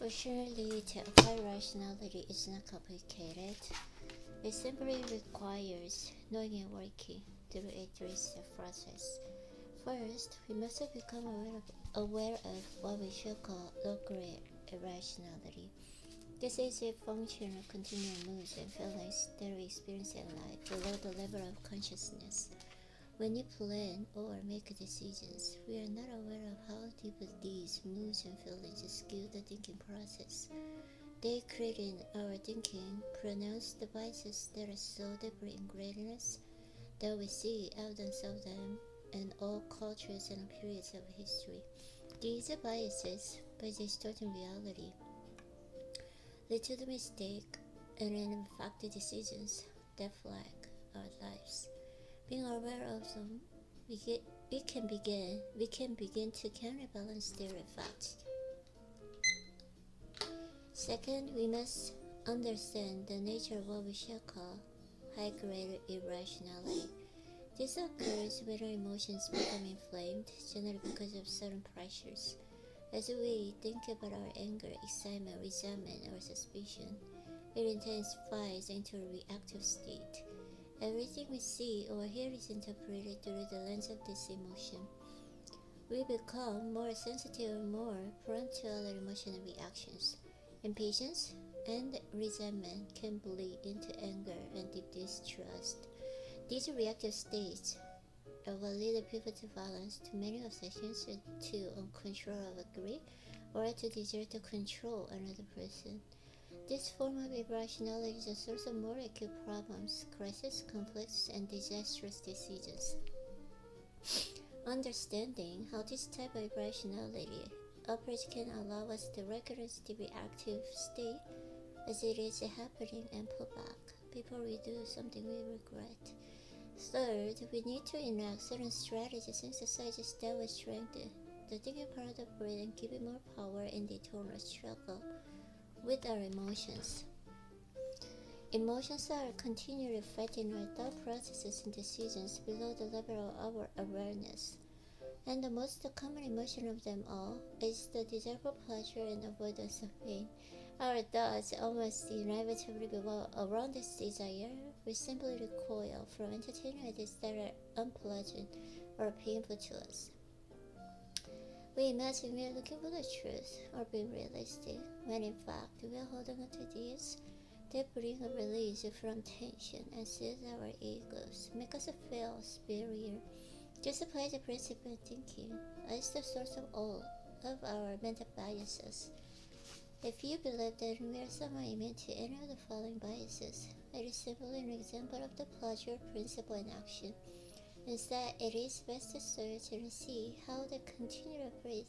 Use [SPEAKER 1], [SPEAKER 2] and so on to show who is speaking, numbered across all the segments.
[SPEAKER 1] Fortunately, to apply rationality is not complicated. It simply requires knowing and working through a three-step process. First, we must become aware of what we should call low-grade irrationality. This is a function of continual moods and feelings that we experience in life below the level of consciousness. When you plan or make decisions, we are not aware of how deep these moods and feelings skew the thinking process. They create in our thinking pronounced biases that are so deeply ingrained in us that we see evidence of them in all cultures and periods of history. These biases, by distorting reality, lead to the mistake and in fact the decisions that flag our lives. Being aware of them, we can begin to counterbalance their effects. Second, we must understand the nature of what we shall call high-grade irrationality. This occurs when our emotions become inflamed, generally because of certain pressures. As we think about our anger, excitement, resentment, or suspicion, it intensifies into a reactive state. Everything we see or hear is interpreted through the lens of this emotion. We become more sensitive and more prone to other emotional reactions. Impatience and resentment can bleed into anger and deep distrust. These reactive states will lead people to violence, to many obsessions, to uncontrollable greed, or to desire to control another person. This form of irrationality is a source of more acute problems, crises, conflicts, and disastrous decisions. Understanding how this type of irrationality operates can allow us to recognize the reactive state as it is happening and pull back before we do something we regret. Third, we need to enact certain strategies and exercises that will strengthen the thinking part of the brain and give it more power in the eternal struggle with our emotions. Emotions are continually fighting our thought processes and decisions below the level of our awareness. And the most common emotion of them all is the desire for pleasure and avoidance of pain. Our thoughts almost inevitably revolve around this desire. We simply recoil from entertaining ideas that are unpleasant or painful to us. We imagine we are looking for the truth or being realistic, when in fact we are holding on to ideas that bring a release from tension and soothe our egos, make us feel superior. This applies the principle of thinking as the source of all of our mental biases. If you believe that we are somehow immune to any of the following biases, it is simply an example of the pleasure principle in action. Instead, it is best to search and see how they continue to operate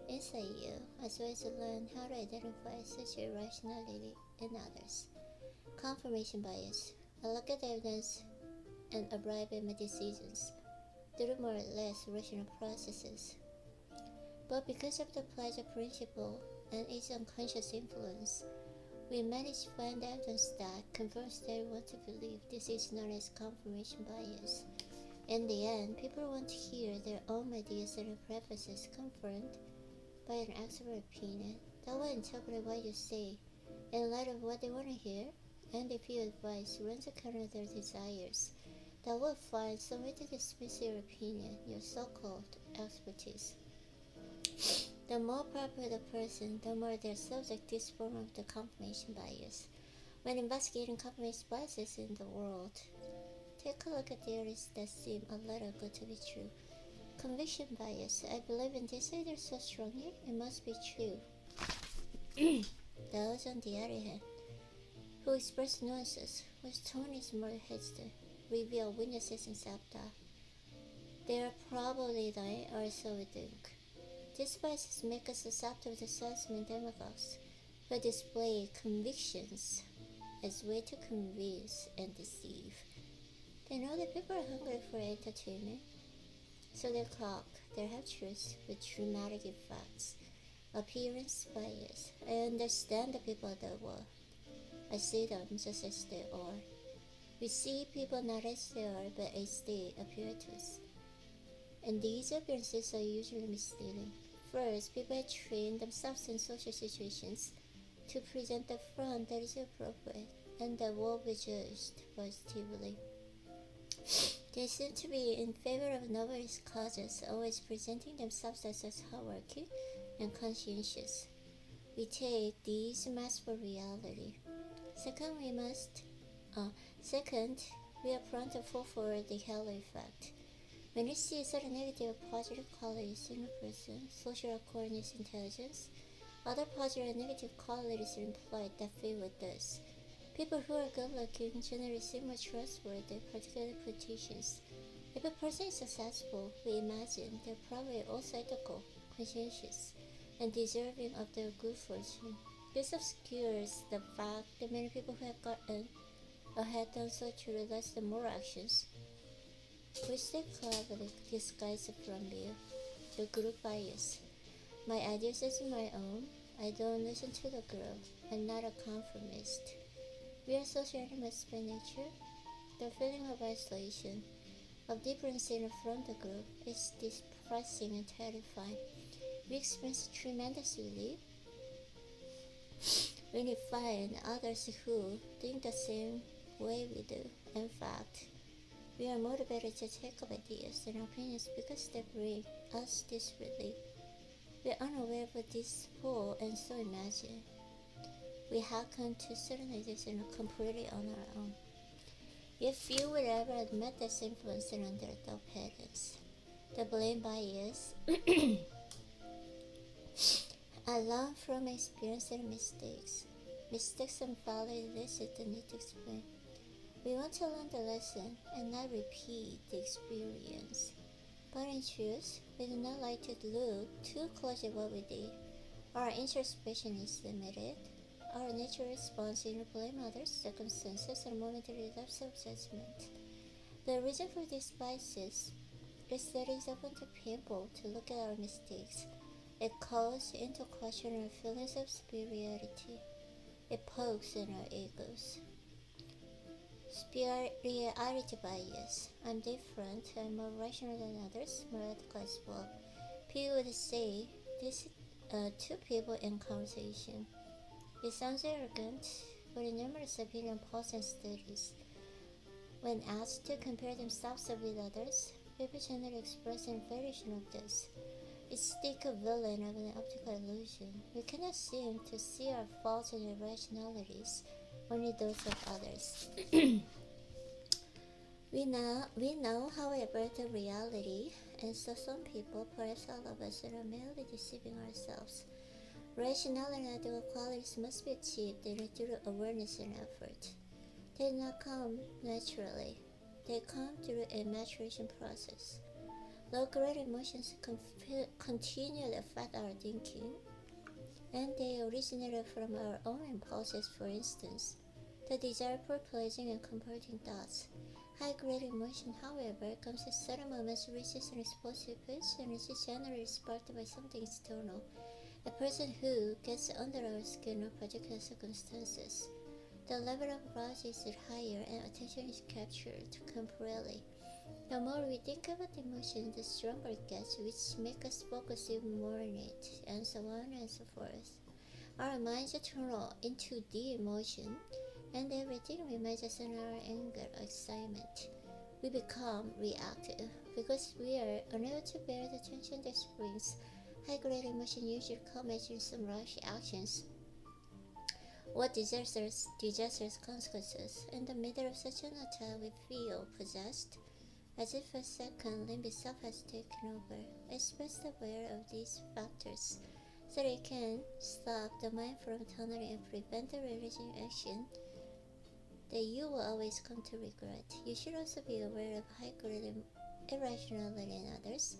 [SPEAKER 1] inside you, as well as to learn how to identify such irrationality in others. Confirmation bias. I look at evidence and arrive at my decisions through more or less rational processes. But because of the pleasure principle and its unconscious influence, we manage to find evidence that confirms that we want to believe. This is known as confirmation bias. In the end, people want to hear their own ideas and preferences confirmed by an expert opinion that will interpret what you say in light of what they want to hear, and if your advice runs counter their desires, that will find some way to dismiss your opinion, your so-called expertise. The more proper the person, the more they're subject to this form of the confirmation bias. When investigating confirmation biases in the world, take a look at theories that seem a little good to be true. Conviction bias. I believe in this idea so strongly, it must be true. Those, on the other hand, who express nuances, whose tone is more hesitant, reveal weaknesses and self-doubt. They are probably lying, or so we think. These biases make us susceptible to salesmen demagogues who display convictions as way to convince and deceive. They know that people are hungry for entertainment, so they cloak their half-truths with dramatic effects. Appearance bias. I understand the people of the world. I see them just as they are. We see people not as they are, but as they appear to us. And these appearances are usually misleading. First, people train themselves in social situations to present the front that is appropriate and that will be judged positively. They seem to be in favor of novelist causes, always presenting themselves as hardworking and conscientious. We take these matters for reality. Second, second, we are prone to fall for the halo effect. When we see certain negative or positive qualities in a person, social awkwardness, intelligence, other positive and negative qualities are implied that fit with this. People who are good-looking generally seem more trustworthy, particularly politicians. If a person is successful, we imagine they're probably also ethical, conscientious, and deserving of their good fortune. This obscures the fact that many people who have gotten ahead done so through less than moral actions, which they cleverly disguise from view. The group bias. My ideas is my own. I don't listen to the group. I'm not a conformist. We are social animals by nature. The feeling of isolation, of differentiating from the group, is depressing and terrifying. We experience tremendous relief when we find others who think the same way we do. In fact, we are motivated to take up ideas and opinions because they bring us this relief. We are unaware of this pull and so imagine we have come to certain ideas and are completely on our own. If you would ever admit this influence under the patterns, the blame bias, I learn from experience and mistakes. Mistakes and valid illicit the need to explain. We want to learn the lesson and not repeat the experience. But in truth, we do not like to look too close at what we did. Our introspection is limited. Our natural response is to blame others, circumstances, and momentary lapse of judgment. The reason for these biases is that it is often too painful to look at our mistakes. It calls into question our feelings of superiority. It pokes in our egos. Superiority bias. I'm different, I'm more rational than others, more ethical as well. People would say this to people in conversation. It sounds arrogant, but in numerous opinion polls and studies, when asked to compare themselves with others, people generally express an variation of this. It's the equivalent of an optical illusion. We cannot seem to see our faults and irrationalities, only those of others. We know, however, the reality, and so some people, perhaps all of us, are merely deceiving ourselves. Rationality and ethical qualities must be achieved through awareness and effort. They do not come naturally. They come through a maturation process. Low-grade emotions continually affect our thinking, and they originate from our own impulses. For instance, the desire for pleasing and comforting thoughts. High-grade emotion, however, comes at certain moments, reaches an explosive pitch, and is generally sparked by something external. A person who gets under our skin or particular circumstances. The level of arousal is higher and attention is captured temporarily. The more we think about the emotion, the stronger it gets, which makes us focus even more on it, and so on and so forth. Our minds turn into the emotion, and everything reminds us of our anger or excitement. We become reactive because we are unable to bear the tension this brings. High-grade emotion usually culminates in some rash actions or disastrous consequences. In the middle of such an attack, we feel possessed, as if a second limbic self has taken over. It's best aware of these factors so that it can stop the mind from tunneling and prevent the religion action that you will always come to regret. You should also be aware of high-grade irrationality in others,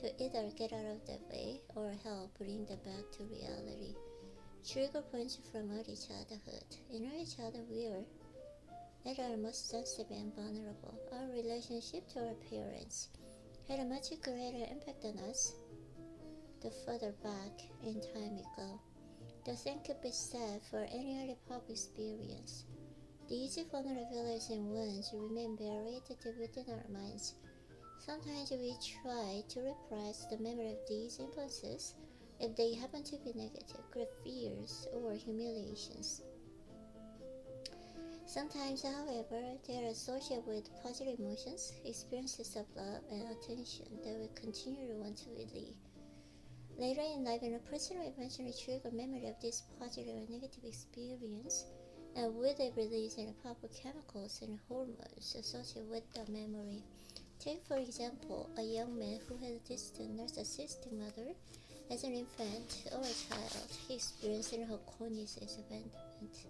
[SPEAKER 1] to either get out of the way or help bring them back to reality. Trigger points from early childhood. In early childhood, we are at our most sensitive and vulnerable. Our relationship to our parents had a much greater impact on us the further back in time we go. The same could be said for any early public experience. These vulnerabilities and wounds remain buried deep within our minds. Sometimes we try to repress the memory of these influences if they happen to be negative, great fears, or humiliations. Sometimes, however, they are associated with positive emotions, experiences of love and attention that we continue to want to relieve. Later in life, a person will eventually trigger memory of this positive or negative experience, and with it releasing powerful chemicals and hormones associated with the memory. Take, for example, a young man who had a distant narcissistic mother as an infant or a child. He experienced her cornice as abandonment.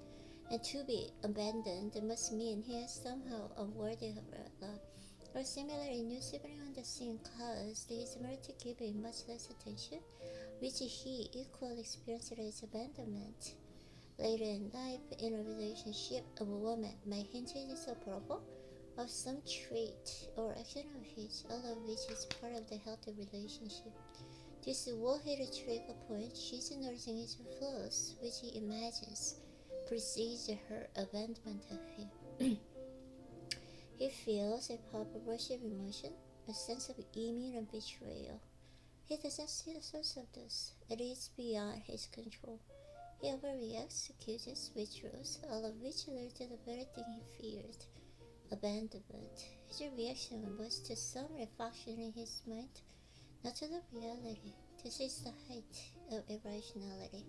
[SPEAKER 1] And to be abandoned must mean he is somehow unworthy of her love. Or similarly, new sibling on the scene caused his mother to give him much less attention, which he equally experienced as abandonment. Later in life, in a relationship, a woman might hint at disapproval of some trait or action of his, all of which is part of the healthy relationship. This will hit a trigger point. She's noticing his flaws, which he imagines precedes her abandonment of him. He feels a powerful rush of emotion, a sense of imminent betrayal. He doesn't see the source of this. It is beyond his control. He overreacts, accuses, withdraws, all of which lead to the very thing he feared, abandonment. His reaction was to some reflection in his mind, not to the reality. This is the height of irrationality.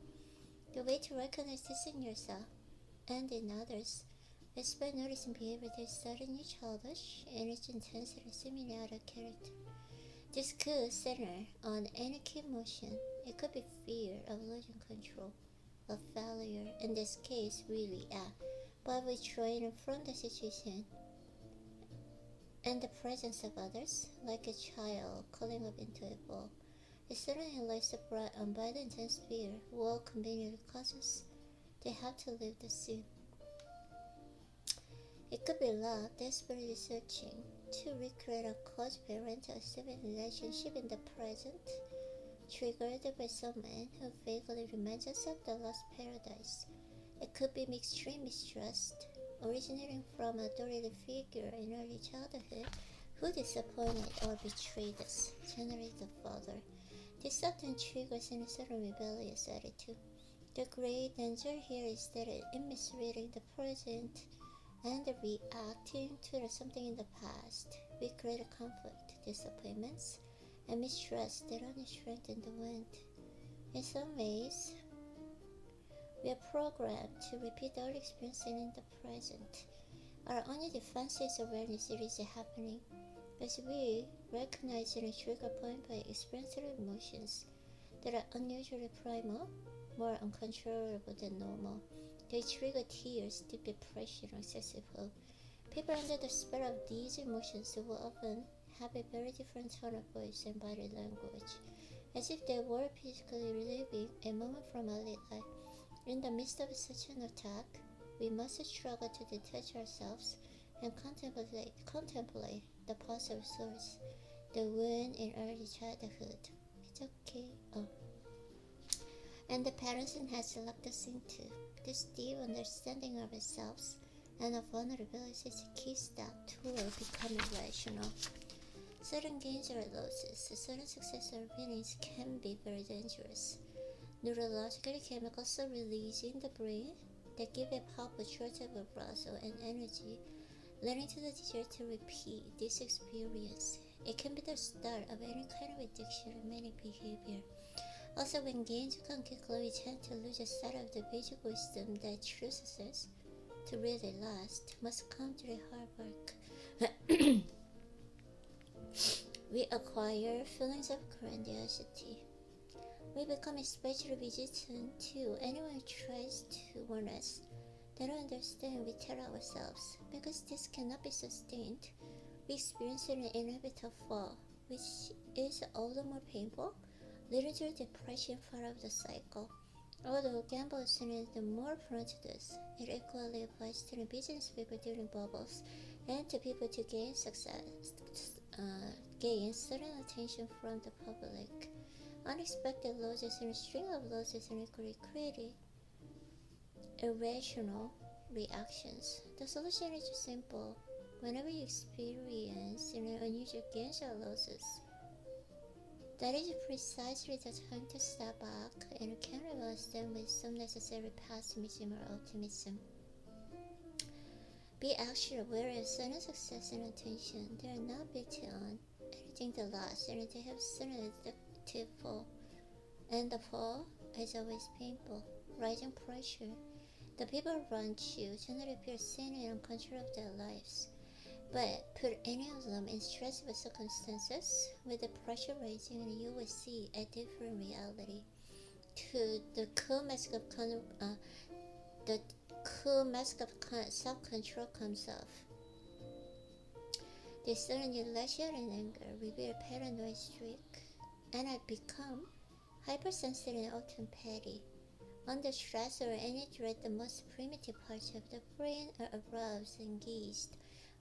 [SPEAKER 1] The way to recognize this in yourself and in others is by noticing behavior that is suddenly childish and its intensity seemingly out of character. This could center on any key emotion. It could be fear of losing control, of failure, in this case, really, by withdrawing from the situation and the presence of others, like a child calling up into a ball. It suddenly lies brought on by the intense fear, will conveniently causes they have to leave the scene. It could be love desperately searching to recreate a close-parental-civil relationship in the present, triggered by someone who vaguely reminds us of the lost paradise. It could be extreme mistrust, originating from an authority figure in early childhood who disappointed or betrayed us, generally the father. This often triggers in a certain rebellious attitude. The great danger here is that in misreading the present and reacting to something in the past, we create a conflict, disappointments, and mistrust that only strengthen the wound. In some ways, we are programmed to repeat our experiences in the present. Our only defense is awareness it is happening. As we recognize a trigger point by experiencing emotions that are unusually primal, more uncontrollable than normal, they trigger tears, deep depression, or excessive hope. People under the spell of these emotions will often have a very different tone of voice and body language, as if they were physically reliving a moment from early life. In the midst of such an attack, we must struggle to detach ourselves and contemplate the possible source, the wound in early childhood. It's okay. And the parenting has locked us into this deep understanding of ourselves and of vulnerability is a key step toward becoming rational. Certain gains or losses, certain success or winnings can be very dangerous. Neurological chemicals are released in the brain that give a powerful charge of arousal and energy, leading to the desire to repeat this experience. It can be the start of any kind of addiction or manic behavior. Also, when gains come quickly, we tend to lose sight of the basic wisdom that true success, to really last, must come through hard work. We acquire feelings of grandiosity. We become especially resistant to anyone who tries to warn us. They don't understand, we tell ourselves, because this cannot be sustained. We experience an inevitable fall, which is all the more painful, leading to depression part of the cycle. Although gamblers are more prone to this, it equally applies to the business people during bubbles and to people to gain gain sudden attention from the public. Unexpected losses and a string of losses and equally created irrational reactions. The solution is simple. Whenever you experience unusual gains or losses, That is precisely the time to step back and counterbalance them with some necessary pessimism or optimism. Be actually aware of sudden success and attention. They are not built on anything to last, and they have sudden addictive fall. And the fall is always painful. Rising pressure. The people around you generally feel sane and in control of their lives. But put any of them in stressful circumstances with the pressure rising, and you will see a different reality. To the cool mask of self-control comes off. The sudden elation and anger reveal a paranoid streak, and I become hypersensitive and often petty. Under stress or any dread, the most primitive parts of the brain are aroused and engaged,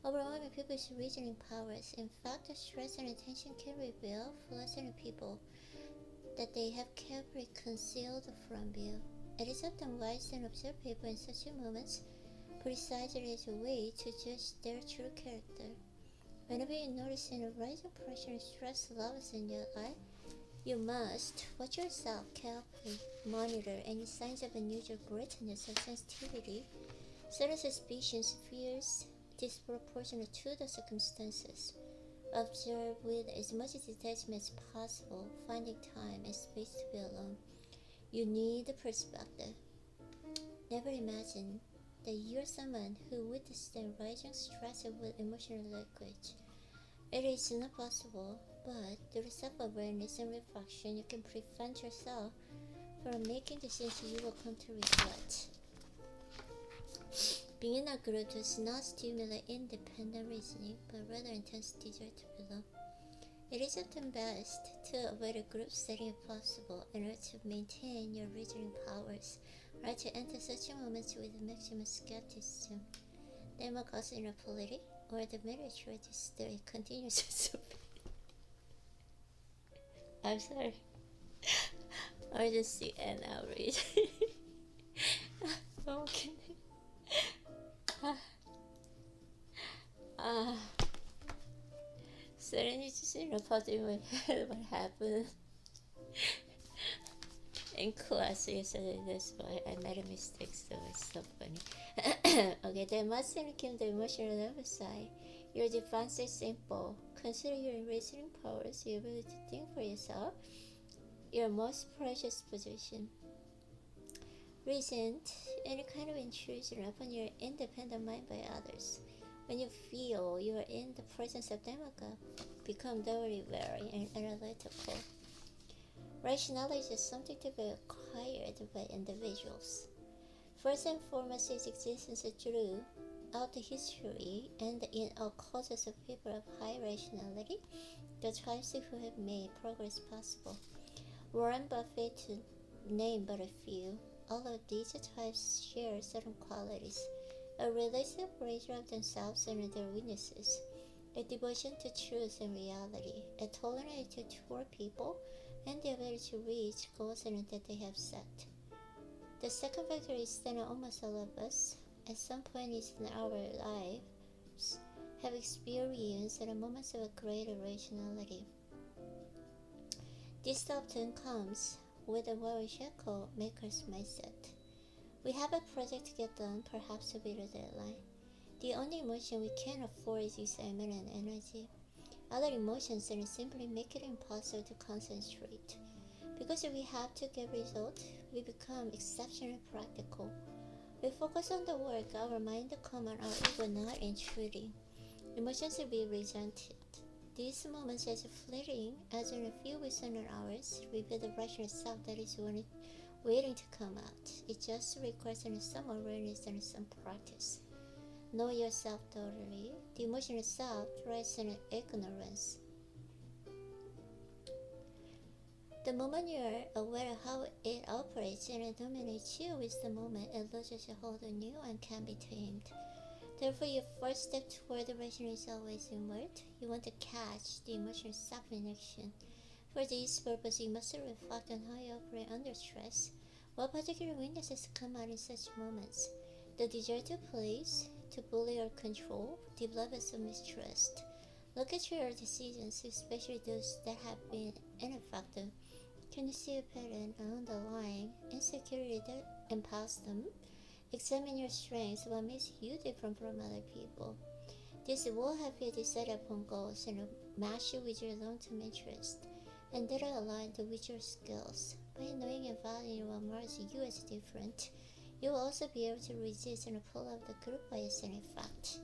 [SPEAKER 1] overwhelming people's reasoning powers. In fact, the stress and attention can reveal flaws in people that they have carefully concealed from you. It is often wise to observe people in such moments precisely as a way to judge their true character. Whenever you notice a rising pressure and stress levels in your life, you must watch yourself carefully, monitor any signs of unusual greatness or sensitivity, sudden suspicions, fears disproportionate to the circumstances. Observe with as much detachment as possible, finding time and space to be alone. You need perspective. Never imagine that you're someone who withstands rising stress with emotional language. It is not possible, but through self-awareness and reflection, you can prevent yourself from making decisions you will come to regret. Being in a group does not stimulate independent reasoning, but rather intense desire to belong. It is often best to avoid a group setting if possible in order to maintain your reasoning powers, or to enter such moments with maximum skepticism. Denmark also in a politics or the military history continues to I'm sorry. I just see an outrage. I'm kidding. Suddenly just popped in my head what happened in class yesterday. That's why I made a mistake, so it's so funny. Okay, then must indicate the emotional level side. Your defense is simple. Consider your reasoning powers, your ability to think for yourself, your most precious possession. Resent any kind of intrusion upon your independent mind by others. When you feel you are in the presence of demagogue, become doubly wary and analytical. Rationality is something to be acquired by individuals. First and foremost, its existence throughout the history and in all causes of people of high rationality, the types who have made progress possible. Warren Buffett, to name but a few, all of these types share certain qualities: a realistic separation of themselves and their weaknesses, a devotion to truth and reality, a tolerance toward people, and the ability to reach goals that they have set. The second factor is that almost all of us, at some point in our lives, have experienced moments of greater rationality. This often comes with what we shall call maker's mindset. We have a project to get done, perhaps to beat a deadline. The only emotion we can afford is excitement and energy. Other emotions simply make it impossible to concentrate. Because we have to get results, we become exceptionally practical. We focus on the work, our mind calm and our ego not intruding. Emotions will be resented. These moments, as fleeting as in a few weeks and hours, reveal the rational self that is waiting to come out. It just requires some awareness and some practice. Know yourself thoroughly. The emotional self thrives in ignorance. The moment you are aware of how it operates and it dominates you is the moment it loses a hold on you and can be tamed. Therefore, your first step toward the rational is always inward. You want to catch the emotional self in action. For this purpose, you must reflect on how you operate under stress. What particular weaknesses come out in such moments? The desire to please, to bully or control, develop some mistrust, Look at your decisions, especially those that have been ineffective. Can you see a pattern, an underlying insecurity that impacts them? Examine your strengths, what makes you different from other people. This will help you decide upon goals and match you with your long-term interests, and that are aligned with your skills. By knowing and valuing what marks you as different, you will also be able to resist and pull out the group bias and effect.